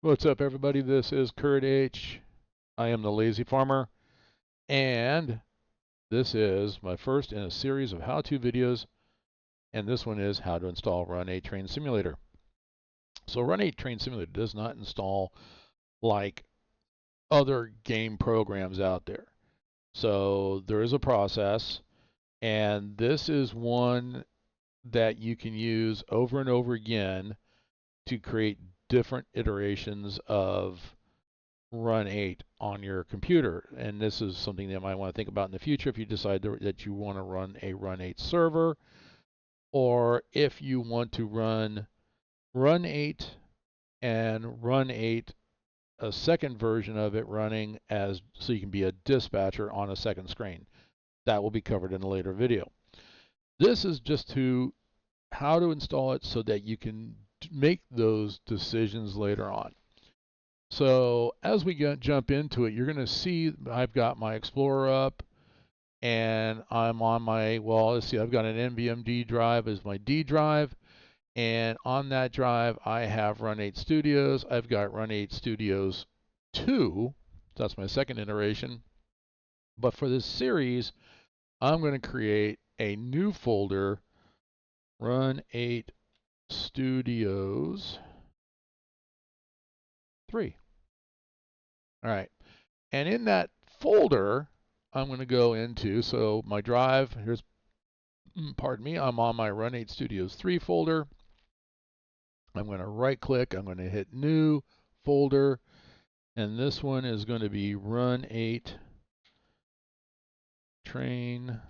What's up, everybody? This is Kurt H. I am the Lazy Farmer, and this is my first in a series of how-to videos, and this one is how to install Run8 Train Simulator. So Run8 Train Simulator does not install like other game programs out there. So there is a process, and this is one that you can use over and over again to create different iterations of Run8 on your computer. And this is something that you might want to think about in the future if you decide that you want to run a Run8 server, or if you want to run Run8 and Run8 a second version of it running as so you can be a dispatcher on a second screen. That will be covered in a later video. This is just to how to install it so that you can make those decisions later on. So as we jump into it, you're going to see I've got my Explorer up, and I'm on my, well, let's see, I've got an NVMe drive as my D drive, and on that drive I have Run8 Studios. I've got Run8 Studios 2, that's my second iteration. But for this series, I'm going to create a new folder, Run8 Studios 3. All right. And in that folder, I'm going to go into, so my drive, here's, pardon me, I'm on my Run8 Studios 3 folder. I'm going to right click, I'm going to hit new folder, and this one is going to be Run8 Train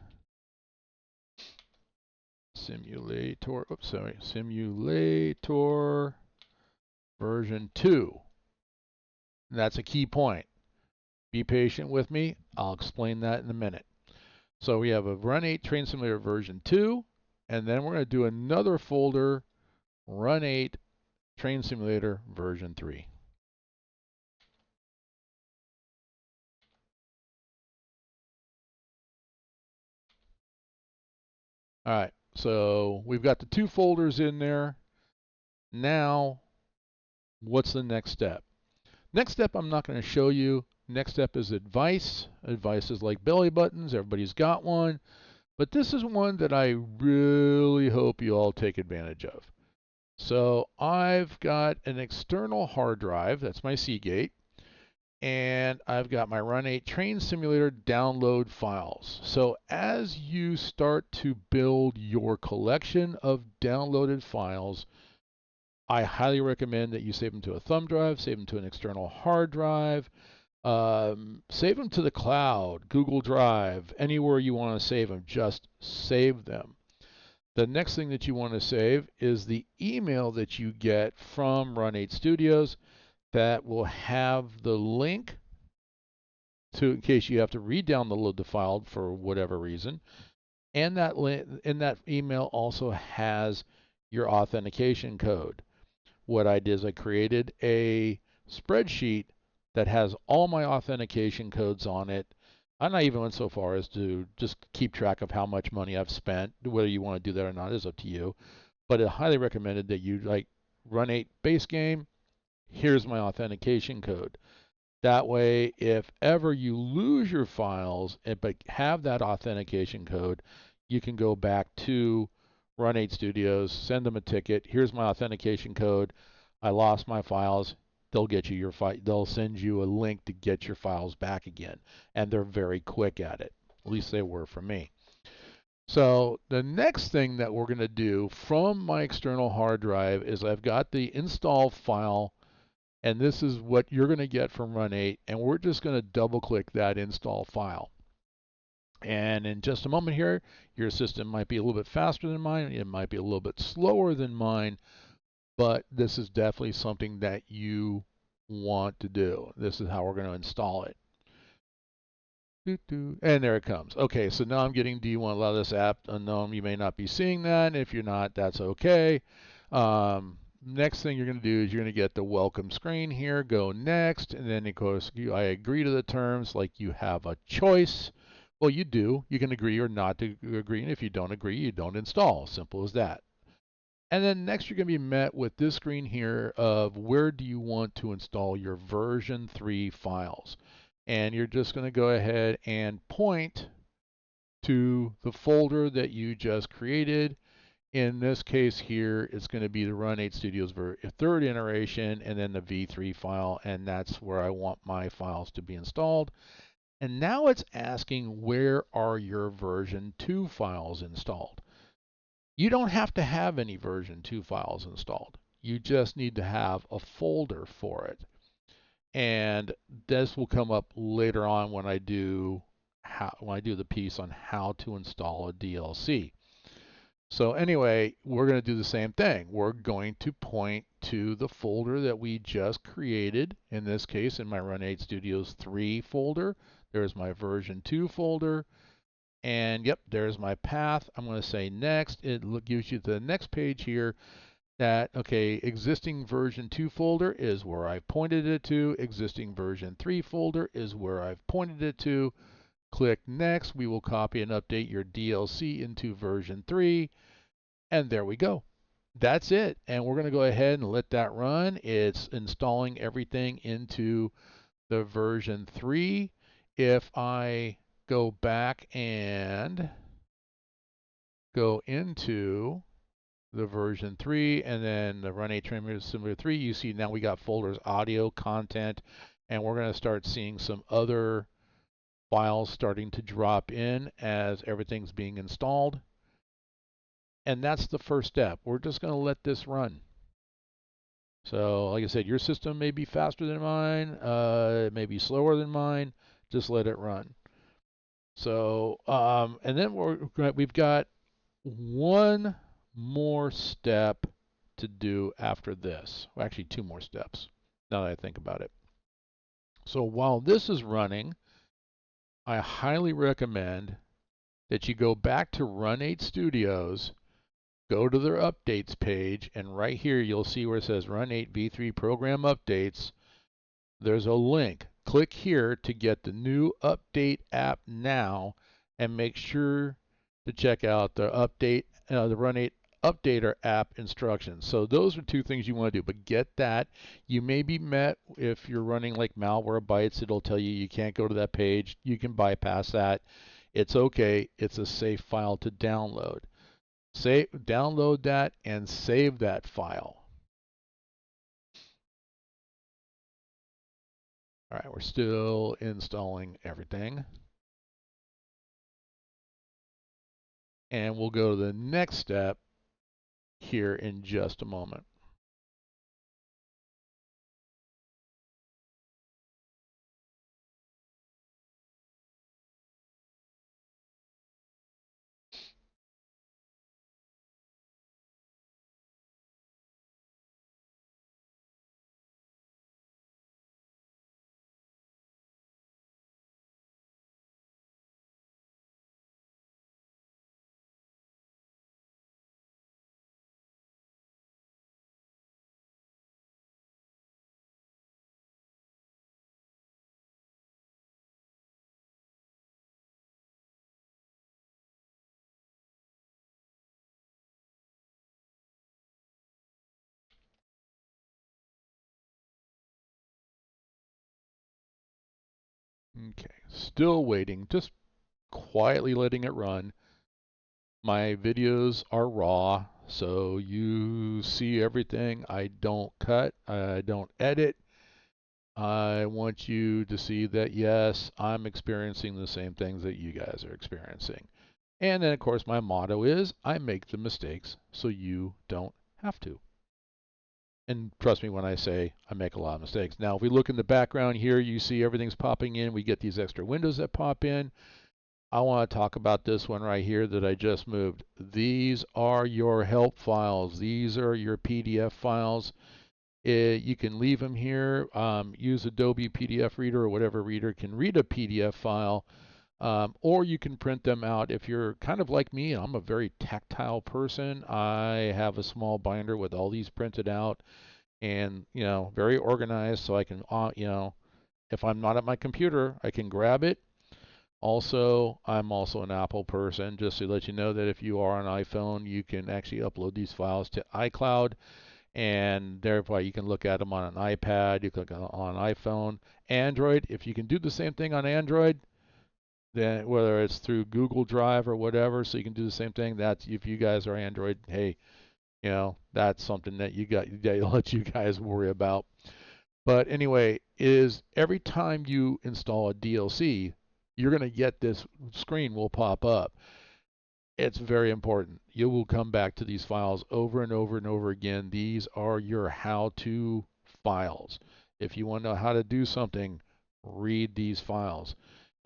Simulator, Simulator version 2. And that's a key point. Be patient with me. I'll explain that in a minute. So we have a Run8 Train Simulator version 2, and then we're going to do another folder, Run8 Train Simulator version 3. All right, so we've got the two folders in there. Now, what's the next step? Next step I'm not going to show you. Next step is advice. Advice is like belly buttons. Everybody's got one. But this is one that I really hope you all take advantage of. So I've got an external hard drive. That's my Seagate. And I've got my Run8 Train Simulator download files. So as you start to build your collection of downloaded files, I highly recommend that you save them to a thumb drive, save them to an external hard drive, save them to the cloud, Google Drive, anywhere you want to save them, just save them. The next thing that you want to save is the email that you get from Run8 Studios that will have the link to, in case you have to re-download the file for whatever reason. And that in that email also has your authentication code. What I did is I created a spreadsheet that has all my authentication codes on it. I'm not even went so far as to just keep track of how much money I've spent. Whether you want to do that or not is up to you. But I highly recommended that you like Run8 base game. Here's my authentication code. That way, if ever you lose your files but have that authentication code, you can go back to Run8 Studios, send them a ticket. Here's my authentication code. I lost my files. They'll get you your they'll send you a link to get your files back again, and they're very quick at it. At least they were for me. So the next thing that we're going to do from my external hard drive is I've got the install file, and this is what you're going to get from Run8, and we're just going to double click that install file. And in just a moment here, your system might be a little bit faster than mine, it might be a little bit slower than mine, but this is definitely something that you want to do. This is how we're going to install it. And there it comes. Okay, so now I'm getting, do you want to allow this app unknown? You may not be seeing that. If you're not, that's okay. Next thing you're going to do is you're going to get the welcome screen here. Go next, and then of course I agree to the terms, like you have a choice. Well, you do. You can agree or not to agree, and if you don't agree, you don't install. Simple as that. And then next you're going to be met with this screen here of where do you want to install your version 3 files. And you're just going to go ahead and point to the folder that you just created. In this case here, it's going to be the Run8 Studios third iteration and then the v3 file, and that's where I want my files to be installed. And now it's asking where are your version 2 files installed. You don't have to have any version 2 files installed. You just need to have a folder for it. And this will come up later on when I do the piece on how to install a DLC. So anyway, we're going to do the same thing. We're going to point to the folder that we just created. In this case, in my Run8 Studios 3 folder, there's my version 2 folder. And yep, there's my path. I'm going to say next. It gives you the next page here that, okay, existing version 2 folder is where I've pointed it to. Existing version 3 folder is where I've pointed it to. Click next. We will copy and update your DLC into version 3. And there we go. That's it. And we're going to go ahead and let that run. It's installing everything into the version 3. If I go back and go into the version 3 and then the Run8 Train Simulator 3, you see now we got folders audio, content, and we're going to start seeing some other files starting to drop in as everything's being installed. And that's the first step. We're just going to let this run. So like I said, your system may be faster than mine, it may be slower than mine, just let it run. So, and then we've got one more step to do after this. Well, actually, two more steps, now that I think about it. So while this is running, I highly recommend that you go back to Run8 Studios, go to their updates page, and right here you'll see where it says Run8 v3 Program Updates. There's a link. Click here to get the new update app now, and make sure to check out the the Run8 Updater app instructions. So those are two things you want to do, but get that. You may be met if you're running like Malwarebytes, it'll tell you you can't go to that page. You can bypass that. It's okay. It's a safe file to download. Download that and save that file. All right, we're still installing everything. And we'll go to the next step here in just a moment. Okay, still waiting, just quietly letting it run. My videos are raw, so you see everything. I don't cut, I don't edit. I want you to see that, yes, I'm experiencing the same things that you guys are experiencing. And then, of course, my motto is I make the mistakes so you don't have to. And trust me when I say I make a lot of mistakes. Now, if we look in the background here, you see everything's popping in. We get these extra windows that pop in. I want to talk about this one right here that I just moved. These are your help files. These are your PDF files. You can leave them here. Use Adobe PDF Reader or whatever reader can read a PDF file. Or you can print them out. If you're kind of like me, I'm a very tactile person. I have a small binder with all these printed out and, very organized so I can, if I'm not at my computer, I can grab it, Also, I'm also an Apple person, just to let you know that if you are on iPhone, you can actually upload these files to iCloud, and thereby you can look at them on an iPad, you can look on an iPhone. Android, if you can do the same thing on Android, then whether it's through Google Drive or whatever, so you can do the same thing. That's if you guys are Android, hey, that's something that that let you guys worry about. But anyway, is every time you install a DLC, you're going to get this screen will pop up. It's very important. You will come back to these files over and over and over again. These are your how-to files. If you want to know how to do something, read these files.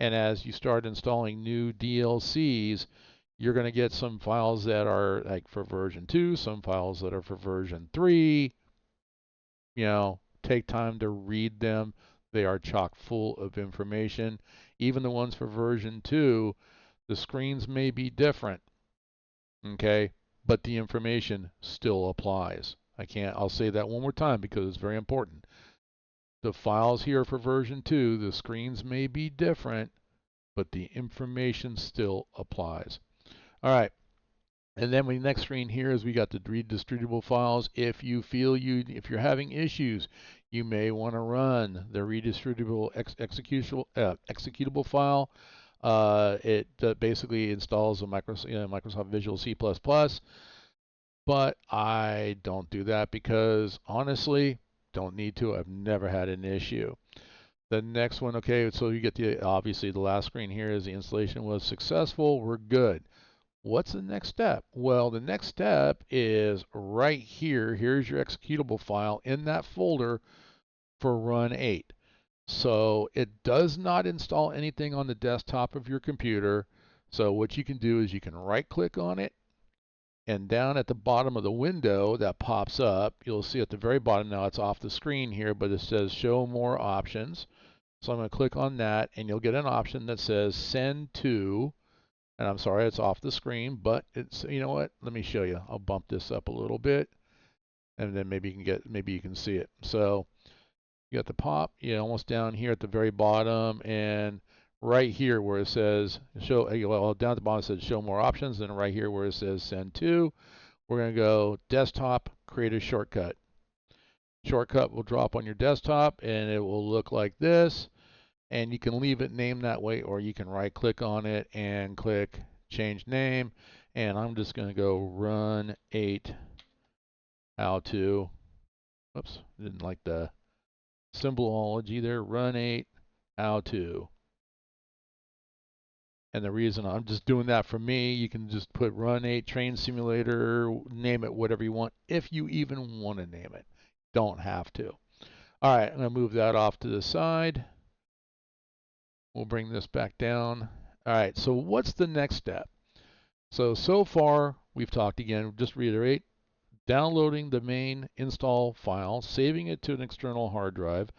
And as you start installing new DLCs, you're going to get some files that are like for version 2, some files that are for version 3. Take time to read them. They are chock full of information. Even the ones for version 2, the screens may be different, okay, but the information still applies. I'll say that one more time because it's very important. The files here for version 2, the screens may be different, but the information still applies. All right. And then the next screen here is we got the redistributable files. If you're having issues, you may want to run the redistributable executable file. It basically installs a Microsoft Visual C++, but I don't do that because honestly, don't need to. I've never had an issue. The next one, okay, so you get obviously the last screen here is the installation was successful. We're good. What's the next step? Well, the next step is right here. Here's your executable file in that folder for Run8. So it does not install anything on the desktop of your computer. So what you can do is you can right click on it, and down at the bottom of the window that pops up, you'll see at the very bottom, now it's off the screen here, but it says show more options. So I'm going to click on that, and you'll get an option that says send to. And I'm sorry, it's off the screen, but it's, you know what? Let me show you. I'll bump this up a little bit, and then maybe you can see it. So you got the pop, almost down here at the very bottom, and right here where it says show, well, down at the bottom it says show more options, and right here where it says send to, we're going to go desktop, create a shortcut. Shortcut will drop on your desktop, and it will look like this. And you can leave it named that way, or you can right click on it and click change name, and I'm just going to go Run8 how to. Oops, didn't like the symbology there. Run8 how to. And the reason I'm just doing that for me, you can just put Run8 Train Simulator, name it whatever you want, if you even want to name it. Don't have to. All right, I'm going to move that off to the side. We'll bring this back down. All right, so what's the next step? So far, we've talked again, just reiterate, downloading the main install file, saving it to an external hard drive,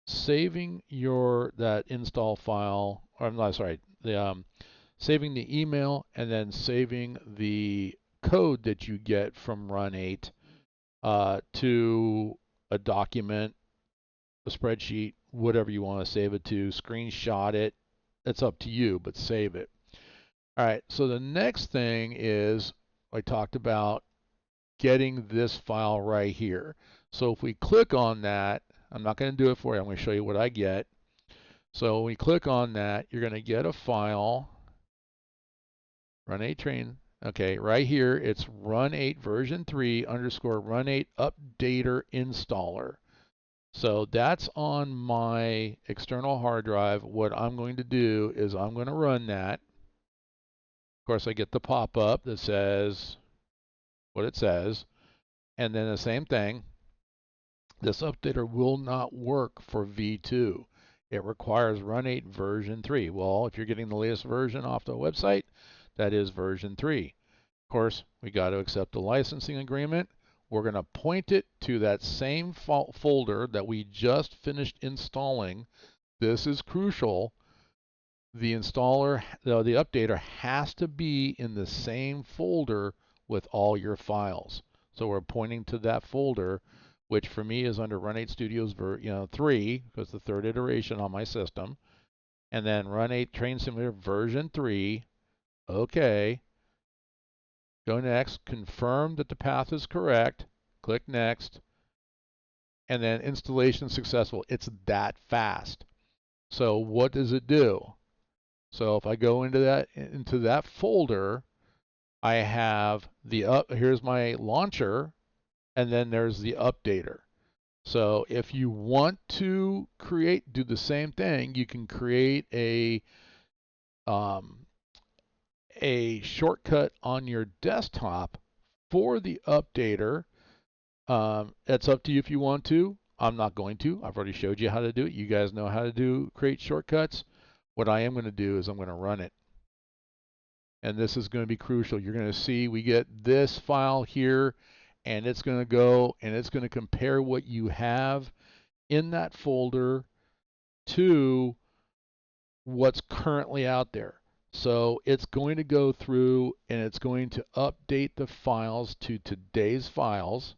saving that install file, or I'm not sorry, saving the email, and then saving the code that you get from Run8 to a document, a spreadsheet, whatever you want to save it to, screenshot it. It's up to you, but save it. All right, so the next thing is I talked about getting this file right here. So if we click on that, I'm not going to do it for you. I'm going to show you what I get. So when we click on that, you're going to get a file, Run8 Train. Okay, right here, it's Run8 version 3 underscore Run8 updater installer. So that's on my external hard drive. What I'm going to do is I'm going to run that. Of course, I get the pop-up that says what it says. And then the same thing, this updater will not work for V2. It requires Run8 version 3. Well, if you're getting the latest version off the website, that is version 3. Of course, we got to accept the licensing agreement. We're going to point it to that same folder that we just finished installing. This is crucial. The updater has to be in the same folder with all your files. So we're pointing to that folder, which for me is under Run8 Studios 3, because the third iteration on my system. and then Run8 Train Simulator version 3. Okay. Go next, confirm that the path is correct, click next, and then installation successful. It's that fast. So what does it do? So if I go into that folder, I have here's my launcher, and then there's the updater. So if you want to do the same thing, you can create a shortcut on your desktop for the updater. It's up to you if you want to. I'm not going to. I've already showed you how to do it. You guys know how to create shortcuts. What I am going to do is I'm going to run it. And this is going to be crucial. You're going to see we get this file here, and it's going to go and it's going to compare what you have in that folder to what's currently out there. So it's going to go through and it's going to update the files to today's files.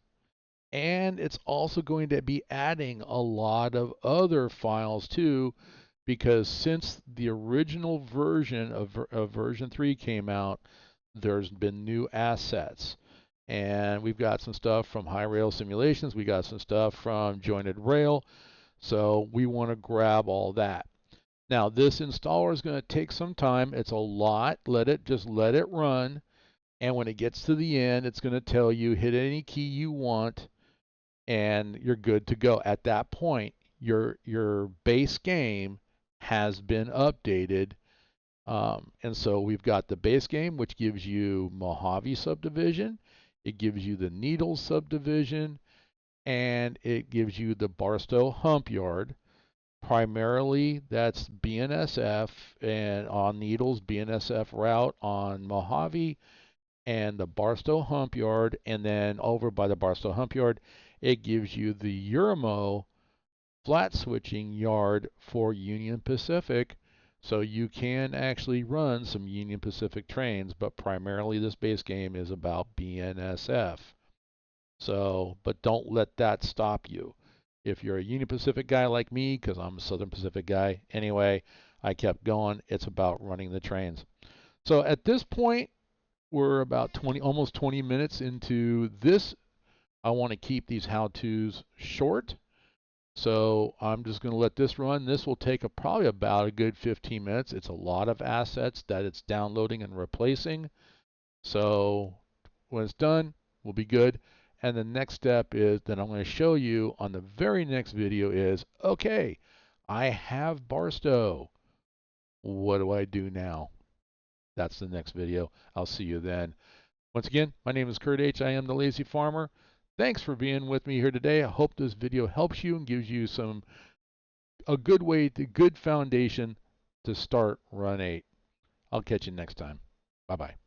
And it's also going to be adding a lot of other files too, because since the original version of version 3 came out, there's been new assets. And we've got some stuff from High Rail Simulations. We got some stuff from Jointed Rail. So we want to grab all that. Now this installer is going to take some time. It's a lot. Just let it run. And when it gets to the end, it's going to tell you hit any key you want and you're good to go. At that point, your base game has been updated. And so we've got the base game, which gives you Mojave subdivision. It gives you the Needles subdivision, and it gives you the Barstow hump yard. Primarily, that's BNSF, and on Needles, BNSF route on Mojave, and the Barstow hump yard. And then over by the Barstow hump yard, it gives you the Euramo flat switching yard for Union Pacific. So you can actually run some Union Pacific trains, but primarily this base game is about BNSF. So, but don't let that stop you. If you're a Union Pacific guy like me, because I'm a Southern Pacific guy anyway, I kept going. It's about running the trains. So at this point, we're about almost 20 minutes into this. I want to keep these how-tos short. So I'm just going to let this run. This will take probably about a good 15 minutes. It's a lot of assets that it's downloading and replacing. So when it's done, we'll be good. And the next step is that I'm going to show you on the very next video is, okay, I have Barstow. What do I do now? That's the next video. I'll see you then. Once again, my name is Kurt H. I am the Lazy Farmer. Thanks for being with me here today. I hope this video helps you and gives you a good foundation to start Run8. I'll catch you next time. Bye-bye.